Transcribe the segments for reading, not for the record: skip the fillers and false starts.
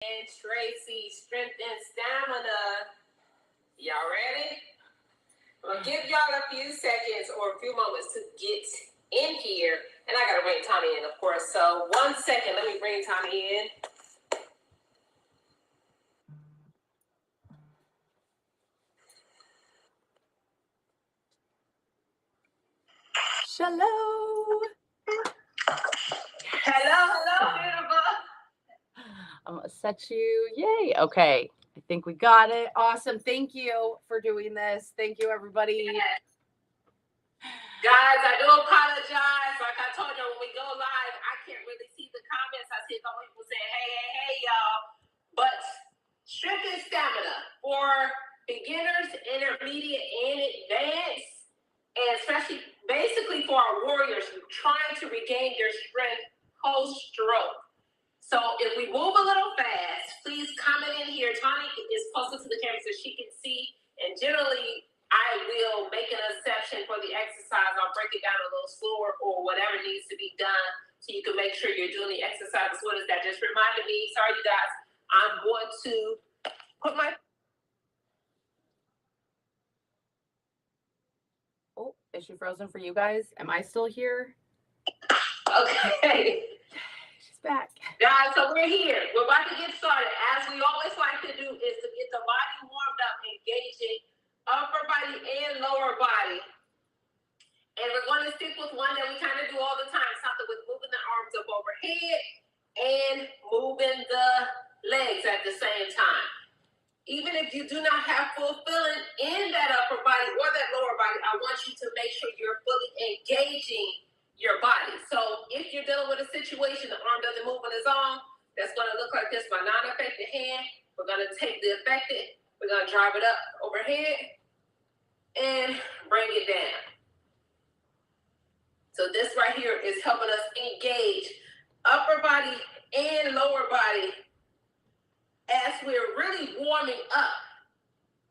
And Tracey, strength and stamina. Y'all ready? I'm gonna give y'all a few seconds or a few moments to get in here. And I gotta bring Tawnie in, of course. So 1 second, let me bring Tawnie in. Hello. Hello, beautiful. I'm gonna set you. Yay. Okay. I think we got it. Awesome. Thank you for doing this. Thank you, everybody. Yes. Guys, I do apologize. Like I told you, when we go live, I can't really see the comments. I see a couple people saying, hey, y'all. But strength and stamina for beginners, intermediate, and advanced, and especially basically for our warriors trying to regain their strength post-stroke. So if we move a little fast, please comment in here. Tawnie is closer to the camera so she can see. And generally, I will make an exception for the exercise. I'll break it down a little slower or whatever needs to be done so you can make sure you're doing the exercises. What is that? Just reminded me. Sorry, you guys. I'm going to put my... Oh, is she frozen for you guys? Am I still here? Okay. She's back. Guys, so we're here. We're about to get started. As we always like to do is to get the body warmed up, engaging upper body and lower body. And we're going to stick with one that we kind of do all the time, something with moving the arms up overhead and moving the legs at the same time. Even if you do not have full feeling in that upper body or that lower body, I want you to make sure you're fully engaging your body. So if you're dealing with a situation, the arm doesn't move on its own, that's going to look like this. My non-affected hand, we're going to take the affected, we're going to drive it up overhead and bring it down. So this right here is helping us engage upper body and lower body as we're really warming up.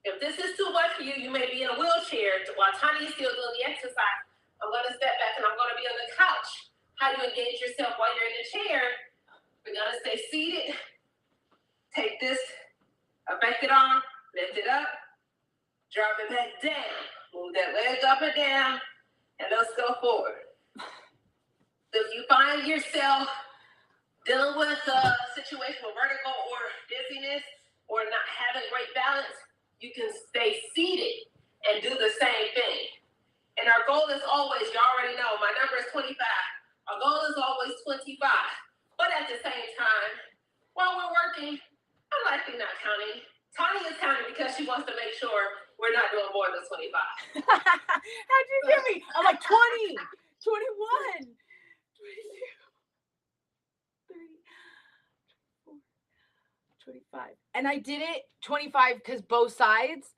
If this is too much for you, you may be in a wheelchair while Tawnie is still doing the exercise. I'm going to step back and I'm going to be on the couch. How do you engage yourself while you're in the chair? We're going to stay seated. Take this affected arm, lift it up, drop it back down. Move that leg up and down, and let's go forward. So if you find yourself dealing with a situation with vertigo or dizziness or not having great balance, you can stay seated and do the same thing. And our goal is always, you already know, my number is 25. Our goal is always 25. But at the same time, while we're working, I'm likely not counting. Tawnie is counting because she wants to make sure we're not doing more than 25. How'd you hear me? I'm like 20, 21, 22, 30, 24, 25. And I did it 25 because both sides.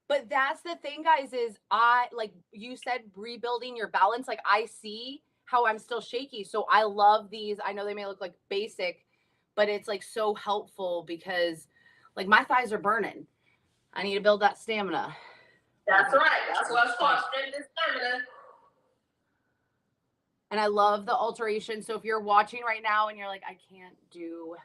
But that's the thing, guys, is like you said, rebuilding your balance. Like I see how I'm still shaky. So I love these. I know they may look like basic, but it's like so helpful because like my thighs are burning. I need to build that stamina. That's right. That's what's called strength and stamina. And I love the alteration. So if you're watching right now and you're like, I can't do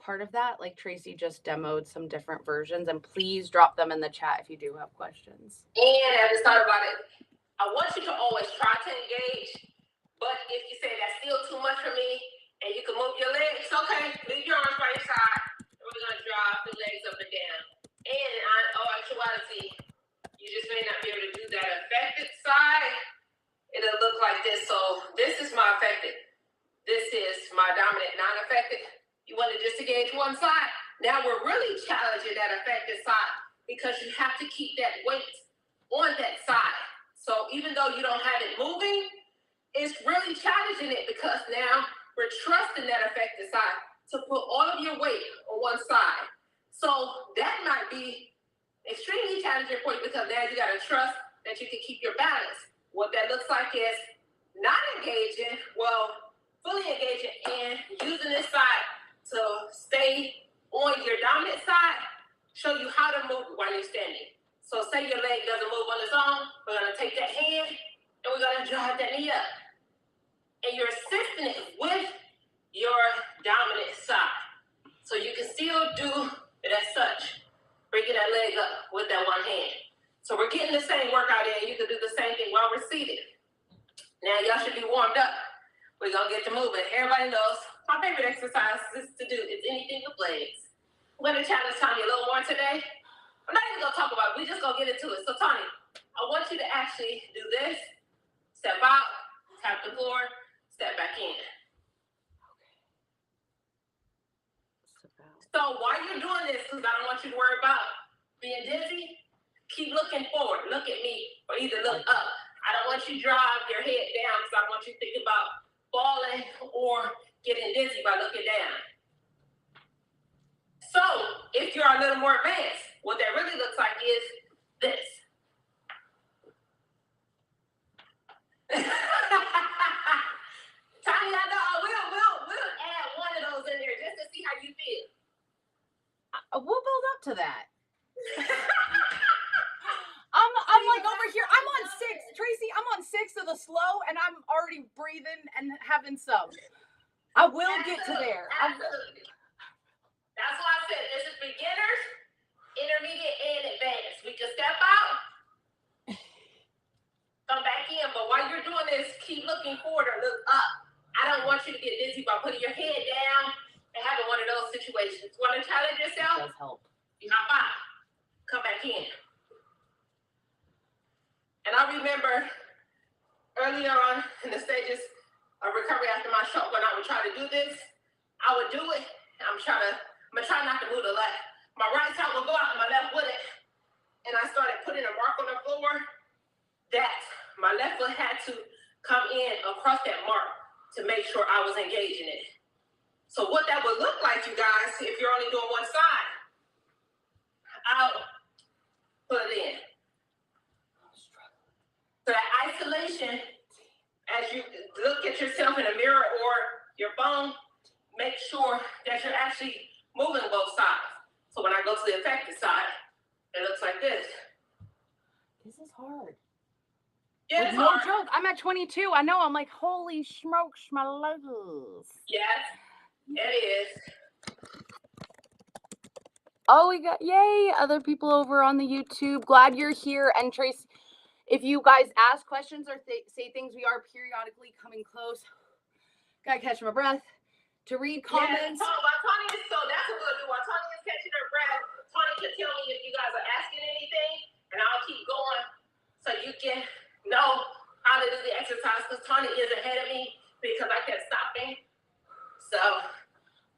part of that, like Tracey just demoed some different versions, and please drop them in the chat if you do have questions. And I just thought about it. I want you to always try to engage, but if you say that's still too much for me, and you can move your legs, okay, leave your arms by your side, and we're gonna drop the legs up and down. And in all actuality, you just may not be able to do that affected side. It'll look like this. So this is my affected. This is my dominant non-affected. You want to just engage one side. Now we're really challenging that affected side because you have to keep that weight on that side. So even though you don't have it moving, it's really challenging it because now we're trusting that affected side to put all of your weight on one side. So that might be extremely challenging for you because now you got to trust that you can keep your balance. What that looks like is not engaging, well, fully engaging and using this side to stay on your dominant side, show you how to move while you're standing. So say your leg doesn't move on its own, we're going to take that hand and we're going to drive that knee up. And you're assisting it with your dominant side. still do it as such. Bringing that leg up with that one hand. So we're getting the same workout in. You can do the same thing while we're seated. Now y'all should be warmed up. We're gonna get to moving. Everybody knows my favorite exercise is to do is anything with legs. I'm gonna challenge Tawnie a little more today. I'm not even gonna talk about it. We're just gonna get into it. So Tawnie, I want you to actually do this. Step out, tap the floor, step back in. So while you're doing this, because I don't want you to worry about being dizzy, keep looking forward. Look at me, or either look up. I don't want you to drive your head down because I want you to think about falling or getting dizzy by looking down. So if you're a little more advanced, what that really looks like is this. Tawnie, I know we'll add one of those in there just to see how you feel. We'll build up to that. I'm like over here. I'm on 6, Tracey. I'm on 6 of the slow, and I'm already breathing and having some. I will get to there. Absolutely. That's why I said this is beginners, intermediate, and advanced. We can step out, come back in, but while you're doing this, keep looking forward or look up. I don't want you to get dizzy by putting your head down and having one of those situations. Want to challenge yourself? It does help. You hop out, come back in. And I remember earlier on in the stages of recovery after my stroke, when I would try to do this, I would do it. I'm gonna try not to move the left. My right side will go out and my left wouldn't. And I started putting a mark on the floor that my left foot had to come in across that mark to make sure I was engaging it. So what that would look like, you guys, if you're only doing one side, I'll put it in. So that isolation, as you look at yourself in a mirror or your phone, make sure that you're actually moving both sides. So when I go to the affected side, it looks like this. This is hard. Yeah, like, no hard. Joke. I'm at 22. I know. I'm like, holy smokes, my legs. Yes, it is. Oh, we got, yay, other people over on the YouTube. Glad you're here. And Trace, if you guys ask questions or say things, we are periodically coming close. Gotta catch my breath to read comments. Yeah, while Tawnie is, so that's what we'll do. While Tawnie is catching her breath, Tawnie can tell me if you guys are asking anything, and I'll keep going so you can know how to do the exercise, because Tawnie is ahead of me because I kept stopping. So.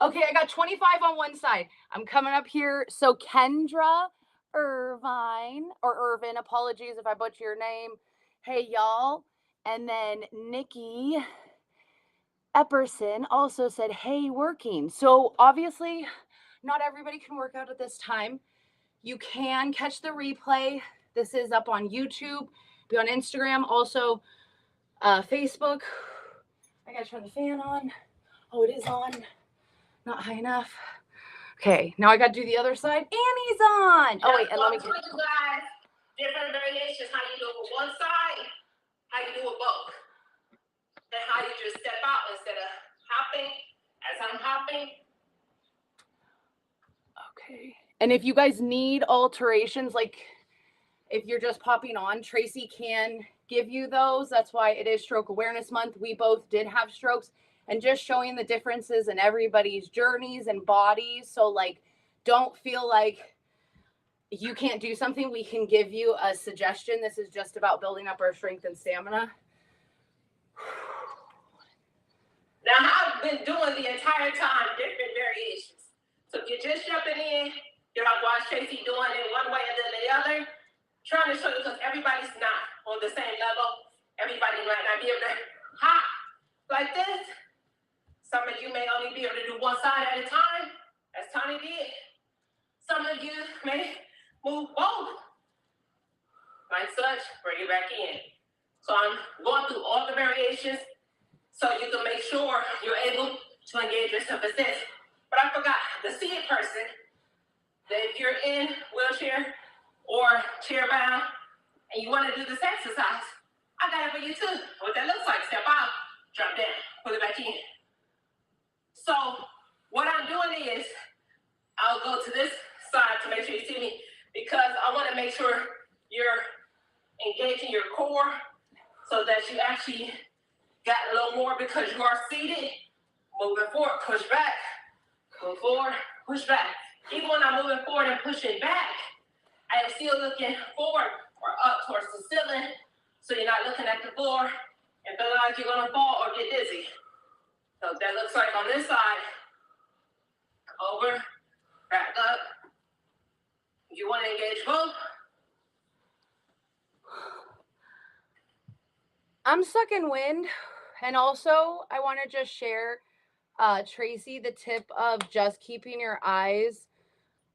Okay, I got 25 on one side. I'm coming up here. So Kendra Irvine, or Irvin, apologies if I butcher your name. Hey, y'all. And then Nikki Epperson also said, hey, working. So obviously, not everybody can work out at this time. You can catch the replay. This is up on YouTube, be on Instagram, also Facebook. I gotta turn the fan on. Oh, it is on. Not high enough. Okay, now I got to do the other side. Annie's on. Oh, wait, and let me get you guys different variations, how you do it with one side, how you do it both, and how you just step out instead of hopping as I'm hopping. Okay. And if you guys need alterations, like if you're just popping on, Tracey can give you those. That's why it is Stroke Awareness Month. We both did have strokes. And just showing the differences in everybody's journeys and bodies. So, like, don't feel like you can't do something. We can give you a suggestion. This is just about building up our strength and stamina. Now, I've been doing the entire time different variations. So, if you're just jumping in, you're like, watch Tracey doing it one way and then the other. Trying to show you because everybody's not on the same level. Everybody might not be able to hop like this. Some of you may only be able to do one side at a time, as Tawnie did. Some of you may move both, like such, bring it back in. So I'm going through all the variations so you can make sure you're able to engage yourself as this. But I forgot, the seated person, that if you're in wheelchair or chair bound and you want to do this exercise, I got it for you too. What that looks like, step out, drop down, put it back in. So what I'm doing is go to this side to make sure you see me because I want to make sure you're engaging your core so that you actually got a little more because you are seated. Moving forward, push back. Move forward, push back. Even when I'm moving forward and pushing back, I am still looking forward or up towards the ceiling so you're not looking at the floor and feeling like you're going to fall or get dizzy. So that looks like on this side, over, back up. You want to engage both? I'm sucking wind. And also, I want to just share, Tracy, the tip of just keeping your eyes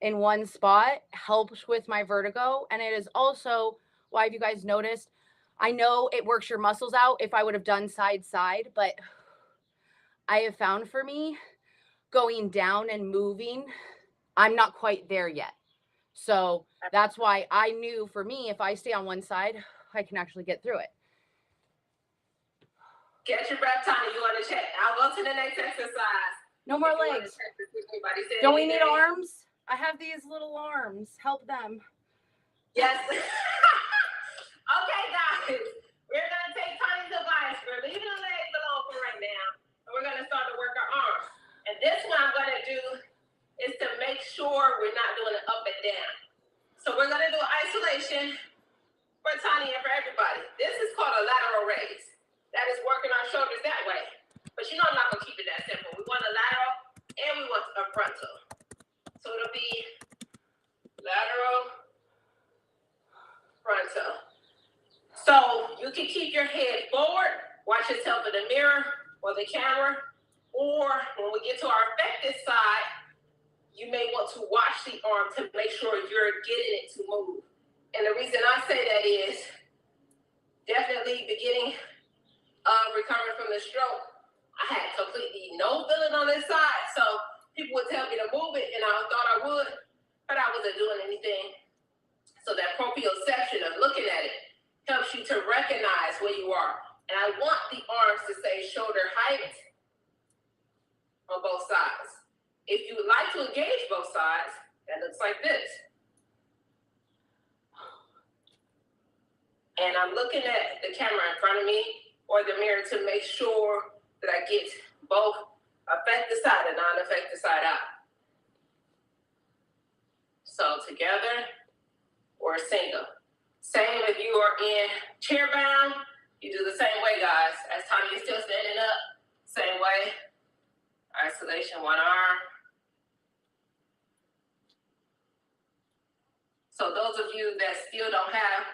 in one spot helps with my vertigo. And it is also why, if you guys noticed, I know it works your muscles out if I would have done side, but I have found for me going down and moving, I'm not quite there yet. So that's why I knew for me, if I stay on one side, I can actually get through it. Get your breath, Tawnie. You want to check? I'll go to the next exercise. No more legs. Don't we need arms? I have these little arms. Help them. Yes. Okay, guys. We're going to take Tawnie's advice. We're leaving the legs alone for right now. And we're going to start to work our arms. And this one I'm going to do is to make sure we're not doing it up and down. So we're going to do isolation for Tawnie and for everybody. This is called a lateral raise. That is working our shoulders that way. But you know I'm not going to keep it that simple. We want a lateral and we want a frontal. So it'll be lateral, frontal. So you can keep your head forward, watch yourself in the mirror or the camera, or when we get to our effective side, you may want to watch the arm to make sure you're getting it to move. And the reason I say that is definitely beginning of recovering from the stroke, I had completely no feeling on this side. So people would tell me to move it, and I thought I would, but I wasn't doing anything. So that proprioception of looking at it helps you to recognize where you are. And I want the arms to stay shoulder height on both sides. If you would like to engage both sides, that looks like this. And I'm looking at the camera in front of me or the mirror to make sure that I get both effective side and non-effective side out. So together or single. Same if you are in chair bound, you do the same way, guys. As Tawnie is still standing up, same way. Isolation, one arm. So those of you that still don't have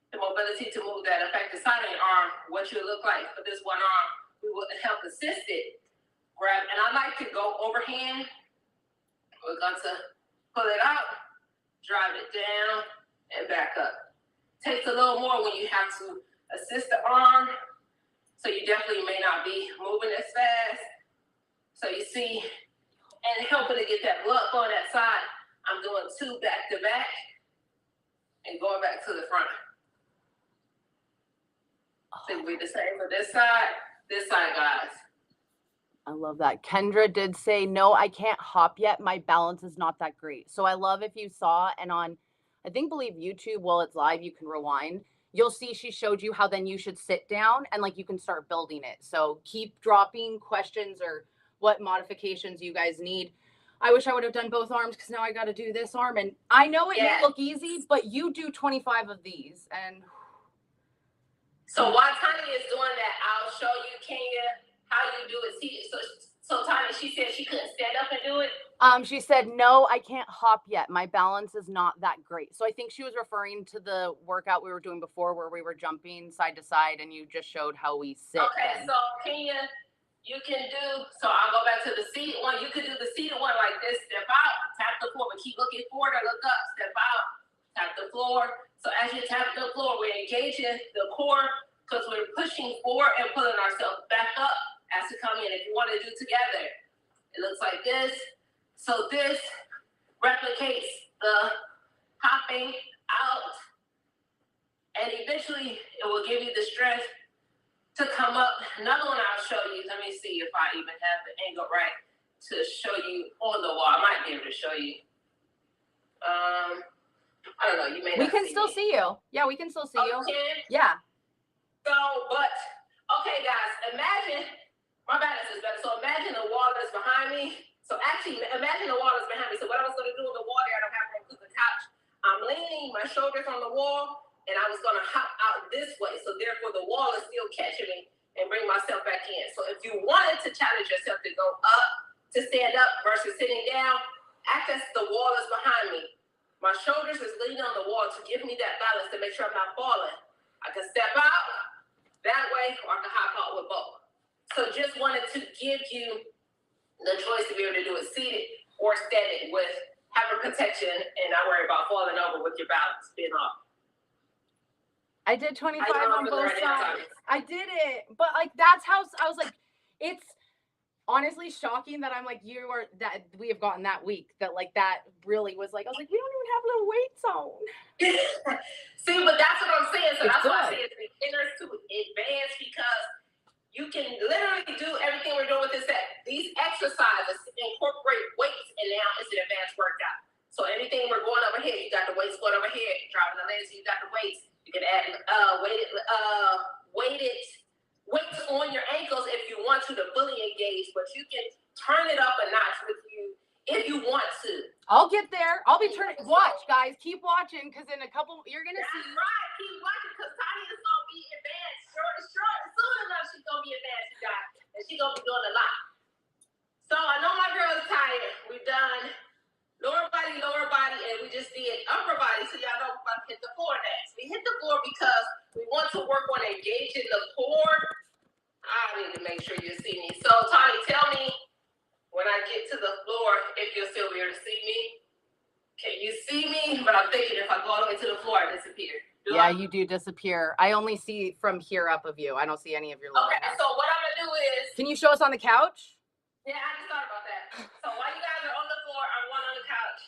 the mobility to move that effective side of your arm, what you look like for this one arm, we will help assist it. Grab, and I like to go overhand. We're going to pull it out, drive it down, and back up. Takes a little more when you have to assist the arm, so you definitely may not be moving as fast. So you see, and helping to get that blood on that side, I'm doing 2 back to back and going back to the front. So it'll be the same for this side, guys. I love that. Kendra did say, no, I can't hop yet. My balance is not that great. So I love if you saw, and on, I believe YouTube, while it's live, you can rewind. You'll see she showed you how then you should sit down and like you can start building it. So keep dropping questions or what modifications you guys need. I wish I would have done both arms because now I got to do this arm. And I know it may look easy, but you do 25 of these. And so while Tawnie is doing that, I'll show you, Kenya, how you do it. So Tawnie, she said she couldn't stand up and do it. She said, no, I can't hop yet. My balance is not that great. So I think she was referring to the workout we were doing before where we were jumping side to side and you just showed how we sit. Okay, so Kenya, you can do, so I'll go back to the seated one. You could do the seated one like this, step out, tap the floor, but keep looking forward or look up, step out, tap the floor. So as you tap the floor, we're engaging the core because we're pushing forward and pulling ourselves back up as to come in. If you want to do together, it looks like this. So this replicates the hopping out, and eventually it will give you the strength to come up. Another one I'll show you. Let me see if I even have the angle right to show you on the wall. I might be able to show you. I don't know. You may We not can see still me. see you. Yeah, we can still see you. Can? Yeah. So, but okay, guys. Imagine my balance is better. So imagine the wall is behind me. So actually, imagine the wall is behind me. So what I was going to do in the wall there, I don't have room to the couch. I'm leaning my shoulders on the wall, and I was going to hop out this way. So therefore, the wall is still catching me and bring myself back in. So if you wanted to challenge yourself to go up, to stand up versus sitting down, act as the wall is behind me. My shoulders is leaning on the wall to give me that balance to make sure I'm not falling. I can step out that way, or I can hop out with both. So just wanted to give you the choice to be able to do it seated or standing with having protection and not worry about falling over with your balance being off. I did 25 on both sides. I did it. But like that's how I was like, it's honestly shocking that I'm like that we have gotten that week that like that really was like I was like, we don't even have no weights on. See, but that's what I'm saying. So it's that's good. why I say it's beginners to advance, because you can literally do everything we're doing with this set. These exercises incorporate weights, and now it's an advanced workout. So anything we're going over here, you got the weights going over here, driving the legs, you got the weights. You can add weights on your ankles if you want to fully engage, but you can turn it up a notch with you if you want to. I'll get there. I'll be turning. Watch, guys. Keep watching, because in a couple, you're gonna see. That's right. Keep watching, because Tawnie is gonna be advanced. Short. Soon enough, she's gonna be advanced, you guys, and she's gonna be doing a lot. So I know my girl is tired. We've done lower body, and we just did upper body. So y'all know we're about to hit the floor next. We hit the floor because we want to work on engaging the core. I need to make sure you see me. So Tawnie, tell me when I get to the floor if you'll still be able to see me. Can you see me? But I'm thinking if I go all the way to the floor, I disappear. You do disappear. I only see from here up of you. I don't see any of your lower half. So what I'm gonna do is. Can you show us on the couch? Yeah, I just thought about that. So while you guys are on the floor, I'm one on the couch.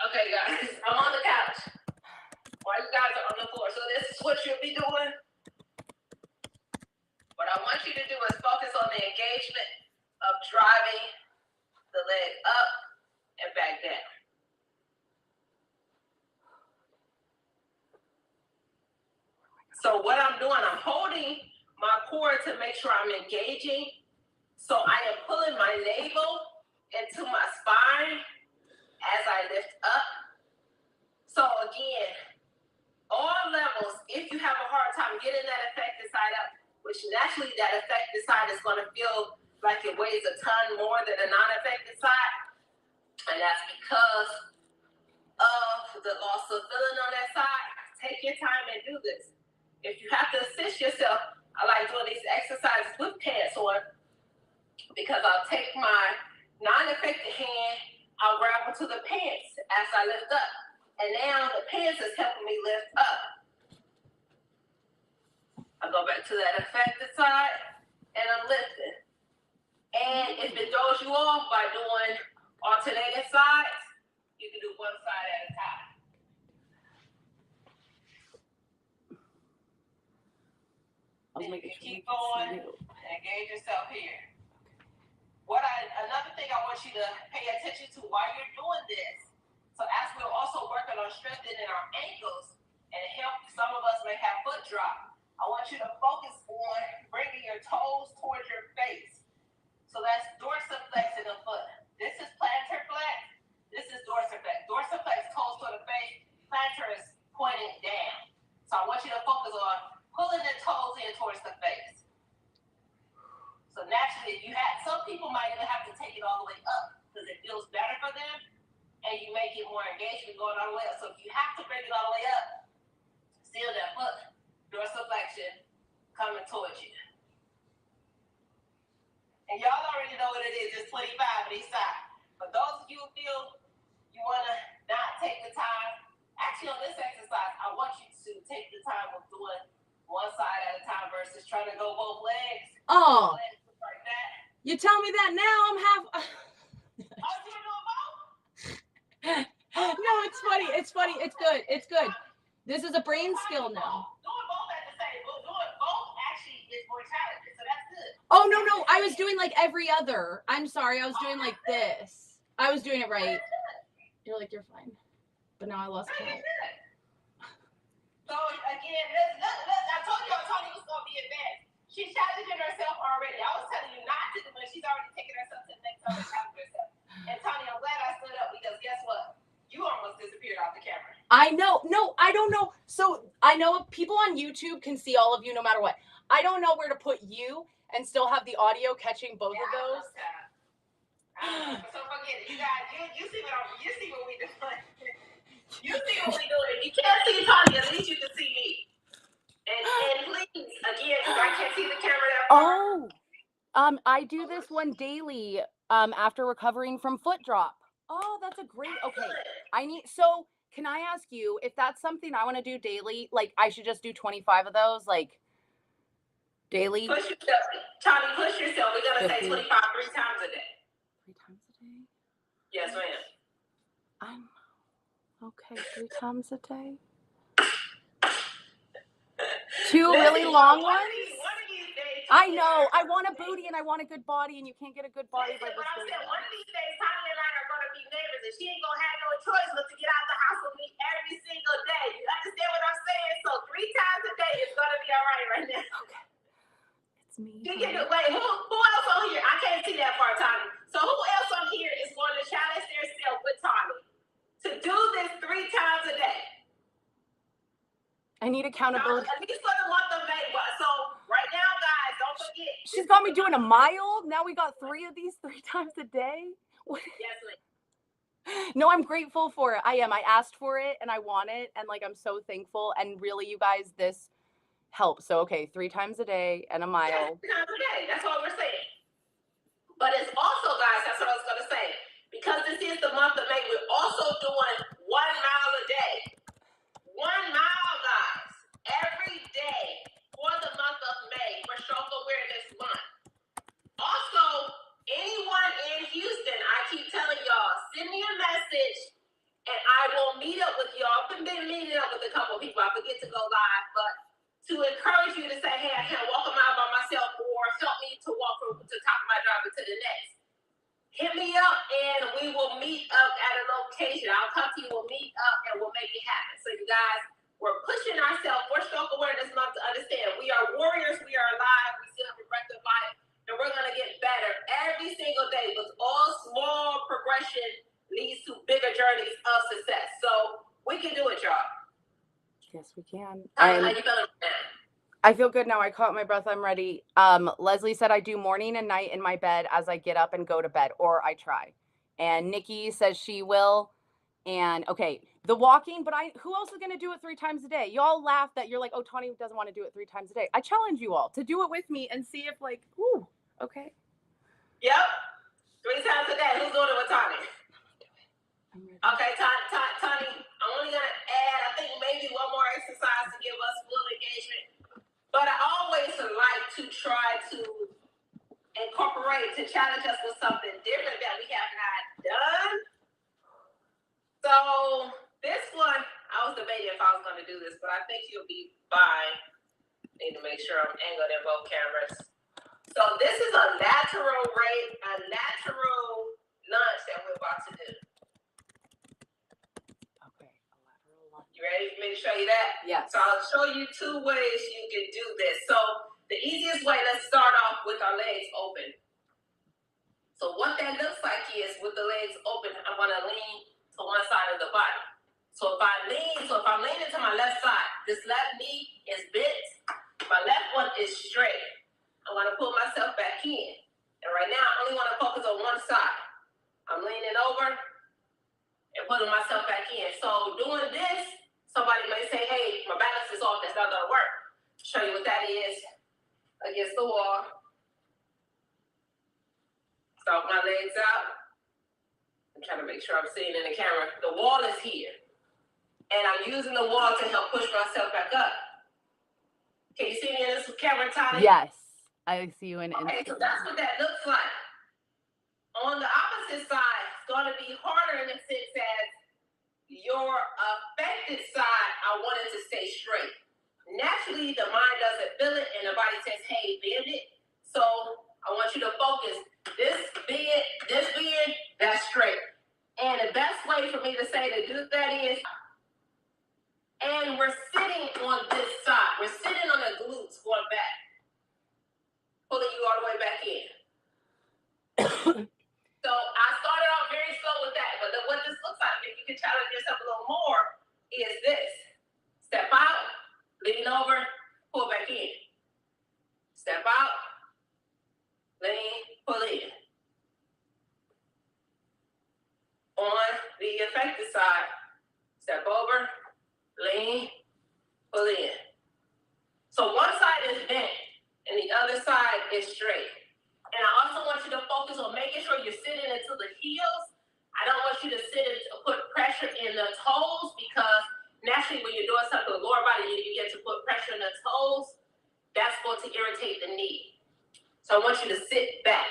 Okay, guys, I'm on the couch while you guys are on the floor. So this is what you'll be doing. What I want you to do is focus on the engagement of driving the leg up and back down. So what I'm doing, I'm holding my core to make sure I'm engaging. So I am pulling my navel into my spine as I lift up. So again, all levels, if you have a hard time getting that effective side up, which naturally that effective side is going to feel like it weighs a ton more than a non-effective side. And that's because of the loss of feeling on that side. Take your time and do this. If you have to assist yourself, I like doing these exercises with pants on, because I'll take my non-effective hand, I'll grab onto the pants as I lift up. And now the pants is helping me lift up. I go back to that effective side, and I'm lifting. And if it throws you off by doing alternating sides, you can do one side at a time. And you keep going, engage yourself here. Another thing I want you to pay attention to while you're doing this, so as we're also working on strengthening our ankles, and help, some of us may have foot drop, I want you to focus on bringing your toes towards your face. So that's dorsiflex in the foot. This is plantar flex. This is dorsiflex. Dorsiflex, toes toward the face. Plantar is pointing down. So I want you to focus on pulling the toes in towards the face. So naturally, some people might even have to take it all the way up because it feels better for them, and you make it more engagement going all the way up. So if you have to bring it all the way up, seal that foot, dorsiflexion coming towards you. And y'all already know what it is. It's 25 on each side. But those of you who feel you want to not take the time, actually on this exercise, I want you to take the time of doing one side at a time versus trying to go both legs. Oh, legs like that. You tell me that now, I'm half. Oh, you doing both? No, it's funny. It's funny. It's good. It's good. This is a brain skill now. Doing both at the same. Doing both actually is more challenging, so that's good. Oh, no. I was doing like every other. I'm sorry. I was doing like this. I was doing it right. You're like, you're fine. But now I lost count. So, again, I told you Tawnie was going to be advanced. She's challenging herself already. I was telling you not to, but she's already taken herself to the next level and challenged herself. And Tawnie, I'm glad I stood up because guess what? You almost disappeared off the camera. I know. No, I don't know. So I know people on YouTube can see all of you no matter what. I don't know where to put you and still have the audio catching both of those. So forget it. You guys, you see what we doing. You see what we doing. If you can't see Tawnie, at least you can see me. And please, again, because I can't see the camera that far. I do this one daily after recovering from foot drop. Oh, that's a great, okay. So can I ask you if that's something I want to do daily, like I should just do 25 of those, like daily? Push yourself. Tawnie, push yourself. We're going to say 25 3 times a day. 3 times a day? Yes, ma'am. Okay, 3 times a day. 2 really long ones? One of these days. I know. I want a booty and I want a good body, and you can't get a good body by just doing that. One of these days, Tawnie and I are going to be neighbors, and she ain't going to have no choice but to get out the house with me every single day. You understand what I'm saying? So 3 times a day is going to be all right now. Okay. It's me. Wait, who else on here? I can't see that far, Tawnie. So who else on here is going to challenge themselves with Tawnie to do this 3 times a day? I need accountability. At least for the month of May. So right now, guys, don't forget. She's got me doing a mile. Now we got 3 of these 3 times a day. Yes, ma'am. No, I'm grateful for it. I am. I asked for it and I want it. And like, I'm so thankful. And really, you guys, this helps. So, okay, 3 times a day and a mile. Yeah, 3 times a day. That's what we're saying. But it's also, guys, that's what I was going to say. Because this is the month of May, we're also doing 1 mile a day. 1 mile, guys, every day for the month of May for Stroke Awareness Month. Also, anyone in Houston, I keep telling y'all, send me a message and I will meet up with y'all. I've been meeting up with a couple of people. I forget to go live, but to encourage you to say, hey, I can't walk a mile by myself, or help me to walk from the top of my driveway to the next. Hit me up and we will meet up at a location. I'll come to you, we'll meet up and we'll make it happen. So you guys, we're pushing ourselves for Stroke Awareness Month to understand we are warriors, we are alive, we still have a breath of life, and we're going to get better every single day. With all small progression leads to bigger journeys of success. So we can do it, y'all. Yes, we can. How you feeling now? I feel good now. I caught my breath. I'm ready. Leslie said I do morning and night in my bed as I get up and go to bed, or I try. And Nikki says she will. And okay, the walking, but who else is going to do it 3 times a day? Y'all laugh that you're like, oh, Tawnie doesn't want to do it 3 times a day. I challenge you all to do it with me and see if like, ooh, okay. Yep. 3 times a day. Who's doing it with Tawnie? Okay, Tawnie, I'm only going to add, I think maybe one more exercise to give us full engagement. But I always like to try to incorporate, to challenge us with something different that we have not done. So this one, I was debating if I was going to do this, but I think you'll be fine. Need to make sure I'm angled in both cameras. So this is a lateral lunge that we're about to do. Okay, a lateral lunge. You ready for me to show you that? Yes. So I'll show you 2 ways you can do this. So the easiest way, let's start off with our legs open. So what that looks like is with the legs open, I'm going to lean to one side of the body. So if I'm leaning to my left side, this left knee is bent, my left one is straight. I want to pull myself back in. And right now, I only want to focus on one side. I'm leaning over and putting myself back in. So doing this, somebody may say, hey, my balance is off, that's not going to work. Show you what that is against the wall. Stalk my legs out. I'm trying to make sure I'm seeing in the camera. The wall is here. And I'm using the wall to help push myself back up. Can you see me in this camera, Tawnie? Yes, I see you in Instagram. Okay, so that's what that looks like. On the opposite side, it's going to be harder in the sense as your affected side, I want it to stay straight. Naturally, the mind doesn't feel it, and the body says, hey, bend it. So I want you to focus. This being, that's straight. And the best way for me to say to do that is, and we're sitting on this side. We're sitting on the glutes going back. Pulling you all the way back in. So I started off very slow with that, but what this looks like, if you can challenge yourself a little more, is this. Step out, lean over, pull back in. Step out, lean, pull in. On the effective side, step over, lean, pull in. So one side is bent and the other side is straight. And I also want you to focus on making sure you're sitting into the heels. I don't want you to put pressure in the toes, because naturally when you're doing something with the lower body, you get to put pressure in the toes. That's going to irritate the knee. So I want you to sit back.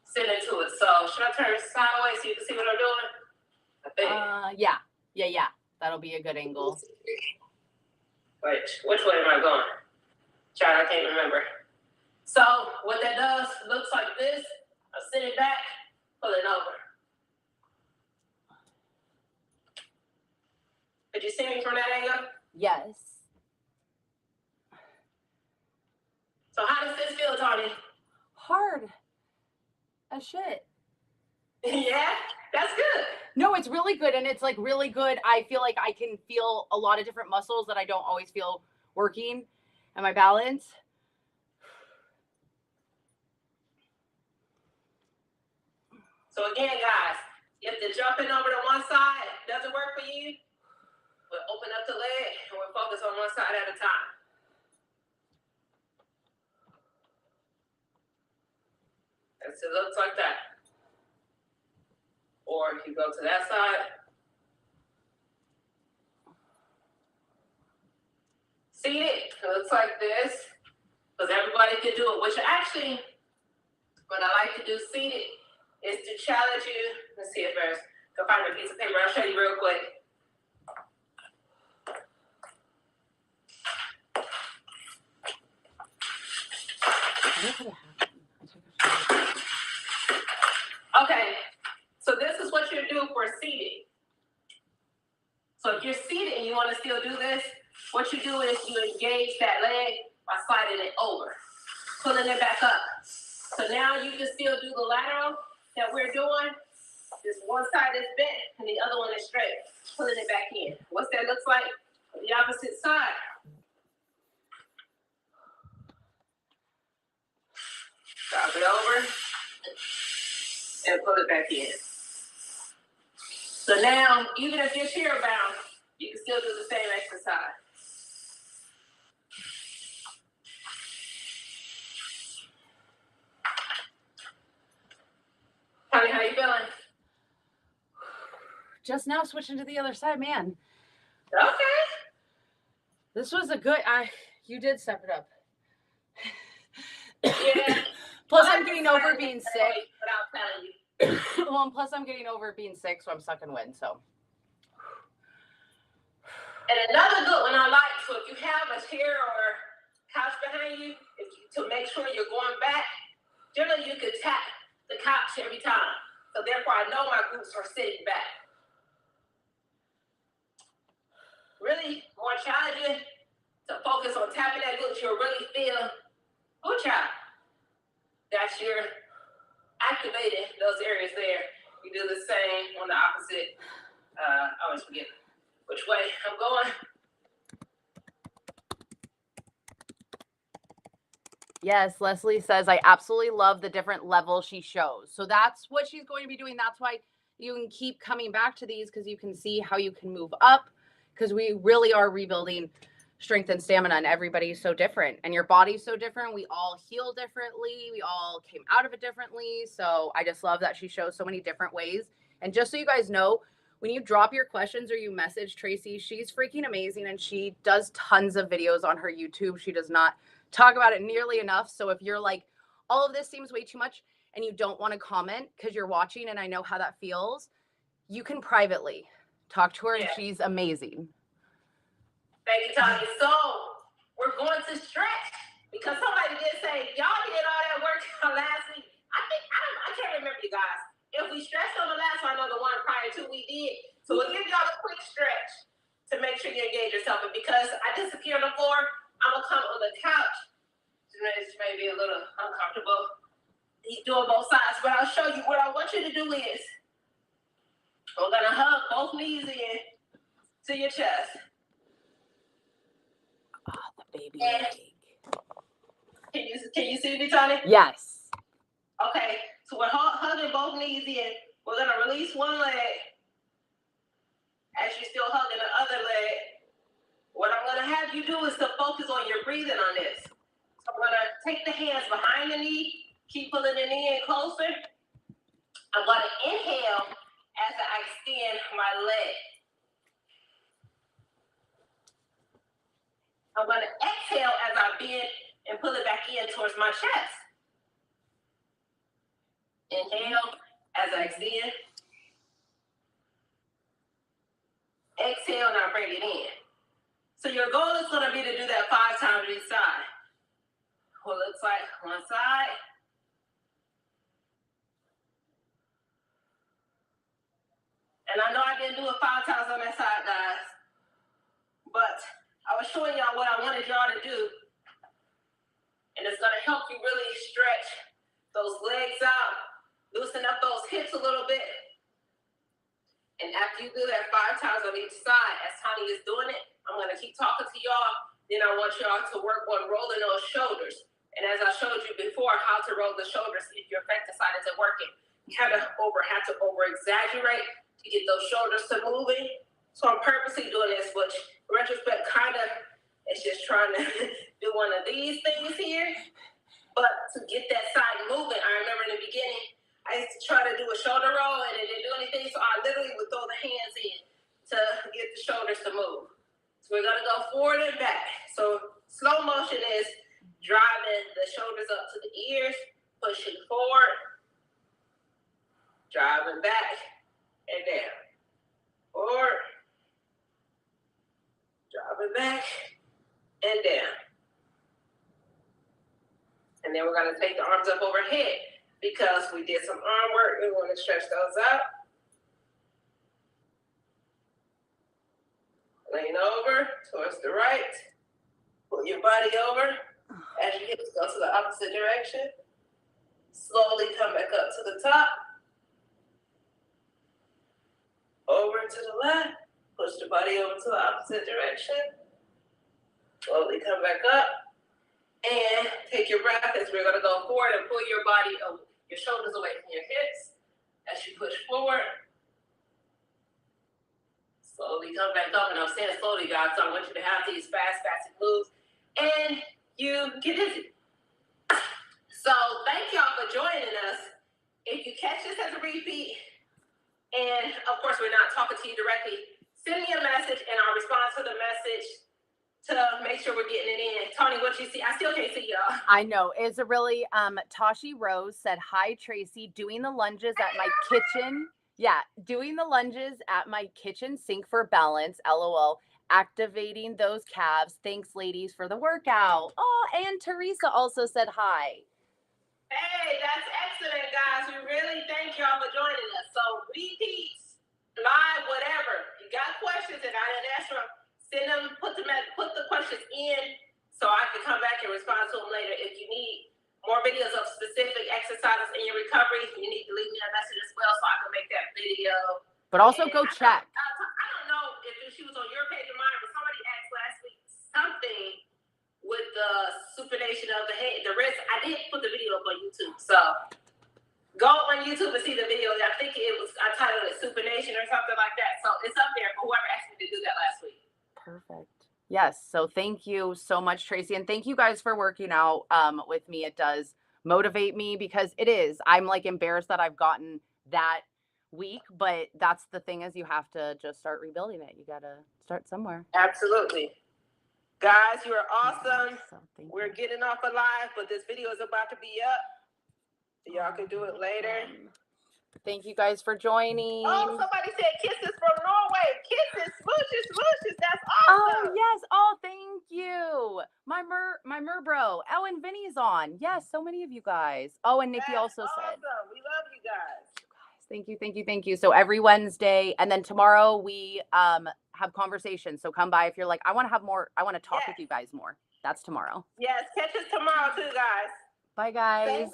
Sit into it. So should I turn sideways so you can see what I'm doing? I think. Yeah. That'll be a good angle. Wait, which way am I going? Child, I can't remember. So what that does, looks like this. I'm sitting back, pulling over. Did you see me from that angle? Yes. So how does this feel, Tawnie? Hard as shit. Yeah, that's good. No, it's really good. And it's like really good. I feel like I can feel a lot of different muscles that I don't always feel working, and my balance. So again, guys, if the jumping over to one side doesn't work for you, we'll open up the leg and we'll focus on one side at a time. It looks like that. Or if you go to that side. See it? It looks like this. Because everybody can do it. Which actually, what I like to do seated is to challenge you. Let's see if there's, go find a piece of paper. I'll show you real quick. Okay, so this is what you do for seated. So if you're seated and you want to still do this, what you do is you engage that leg by sliding it over, pulling it back up. So now you can still do the lateral that we're doing. This one side is bent and the other one is straight, pulling it back in. What's that looks like on the opposite side? Drop it over and pull it back in. So now, even if you're chair bound, you can still do the same exercise. Honey, how you feeling? Just now switching to the other side, man. Okay. This was a good, you did step it up. Yeah. Plus, I'm getting over being sick. Without telling you. Well, and plus I'm getting over being sick, so I'm sucking wind, so. And another good one I like, so if you have a chair or couch behind you, to make sure you're going back, generally you could tap the couch every time. So therefore I know my glutes are sitting back. Really more challenging to focus on tapping that glutes. You'll really feel, good job. That's your activating those areas there. You do the same on the opposite. I always forget which way I'm going. Yes, Leslie says, I absolutely love the different levels she shows. So that's what she's going to be doing. That's why you can keep coming back to these, because you can see how you can move up, because we really are rebuilding strength and stamina, and everybody's so different and your body's so different. We all heal differently. We all came out of it differently. So I just love that she shows so many different ways. And just so you guys know, when you drop your questions or you message Tracey, she's freaking amazing, and she does tons of videos on her YouTube. She does not talk about it nearly enough. So if you're like, all of this seems way too much and you don't want to comment because you're watching, and I know how that feels, you can privately talk to her, and she's amazing. Thank you, Tawnie. So we're going to stretch. because somebody did say, y'all did all that work last week. I can't remember, you guys. If we stretched on the last one, I know the one prior to we did. So we'll give y'all a quick stretch to make sure you engage yourself. And because I disappear on the floor, I'm going to come on the couch. This may be a little uncomfortable. He's doing both sides, but I'll show you. What I want you to do is we're going to hug both knees in to your chest. Oh, the baby and leg. Can you see me, Tawnie? Yes. Okay, so we're hugging both knees in. We're going to release one leg as you're still hugging the other leg. What I'm going to have you do is to focus on your breathing on this. So I'm going to take the hands behind the knee, keep pulling the knee in closer. I'm going to inhale as I extend my leg. I'm going to exhale as I bend and pull it back in towards my chest. Inhale as I extend. Exhale, now bring it in. So your goal is going to be to do that 5 times each side. What looks like one side. And I know I didn't do it 5 times on that side, guys. But I was showing y'all what I wanted y'all to do. And it's going to help you really stretch those legs out, loosen up those hips a little bit. And after you do that 5 times on each side, as Tawnie is doing it, I'm going to keep talking to y'all. Then I want y'all to work on rolling those shoulders. And as I showed you before, how to roll the shoulders if your effective side isn't working. You have to over-exaggerate to get those shoulders to moving. So I'm purposely doing this, which retrospect kind of is just trying to do one of these things here. But to get that side moving, I remember in the beginning, I used to try to do a shoulder roll and it didn't do anything. So I literally would throw the hands in to get the shoulders to move. So we're going to go forward and back. So slow motion is driving the shoulders up to the ears, pushing forward, driving back and down. Forward, driving back and down. And then we're going to take the arms up overhead because we did some arm work. We want to stretch those out. Lean over towards the right. Pull your body over. As your hips go to the opposite direction. Slowly come back up to the top. Over to the left. Push the body over to the opposite direction. Slowly come back up. And take your breath as we're going to go forward and pull your body, your shoulders away from your hips. As you push forward. Slowly come back up. And I'm saying slowly, guys, so I want you to have these fast moves. And you get dizzy. So thank y'all for joining us. If you catch this as a repeat, and of course we're not talking to you directly, send me a message and I'll respond to the message to make sure we're getting it in. Tawnie, what you see? I still can't see y'all. I know. It's a really, Tashi Rose said, hi, Tracy, doing the lunges at my kitchen. Yeah, doing the lunges at my kitchen sink for balance, LOL. Activating those calves. Thanks, ladies, for the workout. Oh, and Teresa also said hi. Hey, that's excellent, guys. We really thank y'all for joining us. So repeats, live, whatever. You got questions and I didn't answer them, send them, put the questions in so I can come back and respond to them later. If you need more videos of specific exercises in your recovery, you need to leave me a message as well so I can make that video. But also go check. I don't know if she was on your page or mine, but somebody asked last week something with the supination of the head, the wrist. I did put the video up on YouTube, so go on YouTube and see the video. I think I titled it supination or something like that. So it's up there for whoever asked me to do that last week. Perfect. Yes. So thank you so much, Tracy. And thank you guys for working out with me. It does motivate me because it is. I'm like embarrassed that I've gotten that week, but that's the thing is you have to just start rebuilding it. You got to start somewhere. Absolutely. Guys, you are awesome. So We're getting off a live, but this video is about to be up. So y'all can do it later. Thank you guys for joining. Oh, somebody said kisses from Norway. Kisses, smooshes, smooshes. That's awesome. Oh, yes. Oh, thank you. My mer bro. Oh, and Vinny's on. Yes, so many of you guys. Oh, and Nikki That's also awesome. said. We love you guys. Thank you. So every Wednesday, and then tomorrow we have conversations. So come by if you're like, I want to have more, I want to talk with you guys more. That's tomorrow. Yes, catch us tomorrow too, guys. Bye, guys. Same time.